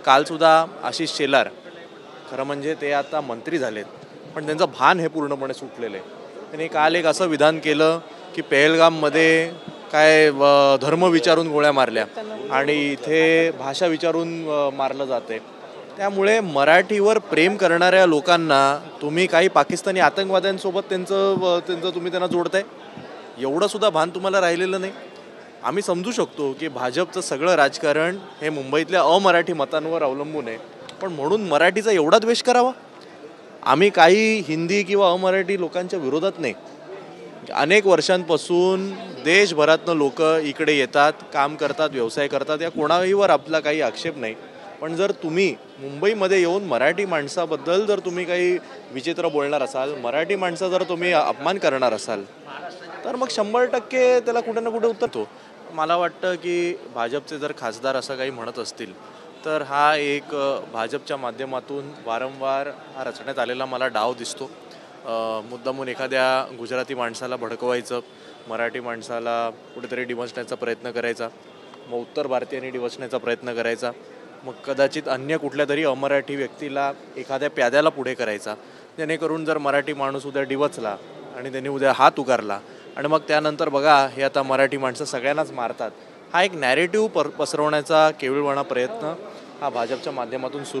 कालसुद्धा आशिष शेलार खरं म्हणजे ते आता मंत्री झालेत, पण त्यांचं भान हे पूर्णपणे सुटलेलं आहे. त्यांनी काल एक असं विधान केलं की पेहलगाममध्ये काय धर्म विचारून गोळ्या मारल्या आणि इथे भाषा विचारून मारलं जाते. त्यामुळे मराठीवर प्रेम करणाऱ्या लोकांना तुम्ही काही पाकिस्तानी आतंकवाद्यांसोबत त्यांचं तुम्ही त्यांना जोडताय, एवढंसुद्धा भान तुम्हाला राहिलेलं नाही. आम्ही समजू शकतो की भाजपचं सगळं राजकारण हे मुंबईतल्या अमराठी मतांवर अवलंबून आहे, पण म्हणून मराठीचा एवढा द्वेष करावा? आम्ही काही हिंदी किंवा अमराठी लोकांच्या विरोधात नाही. अनेक वर्षांपासून देशभरातनं लोक इकडे येतात, काम करतात, व्यवसाय करतात, या कोणाहीवर आपला काही आक्षेप नाही. पण जर तुम्ही मुंबईमध्ये येऊन मराठी माणसाबद्दल जर तुम्ही काही विचित्र बोलणार असाल, मराठी माणसा जर तुम्ही अपमान करणार असाल, तर मग 100% त्याला कुठे ना कुठे उतरतो. मला वाटतं की भाजपचे जर खासदार असं काही म्हणत असतील तर हा एक भाजपच्या माध्यमातून वारंवार हा रचण्यात आलेला मला डाव दिसतो. मुद्दामून एखाद्या गुजराती माणसाला भडकवायचं, मराठी माणसाला कुठेतरी डिवचण्याचा प्रयत्न करायचा, मग उत्तर भारतीयांनी डिवचण्याचा प्रयत्न करायचा, मग कदाचित अन्य कुठल्या तरी अमराठी व्यक्तीला एखाद्या प्याद्याला पुढे करायचा, जेणेकरून जर मराठी माणूस उद्या डिवचला आणि त्यांनी उद्या हात उगारला आणि मग त्यानंतर बघा हे आता मराठी माणसं सगळ्यांनाच मारतात, हा एक नॅरेटिव्ह पसरवण्याचा केविलवाणा प्रयत्न हा भाजपच्या माध्यमातून सुरू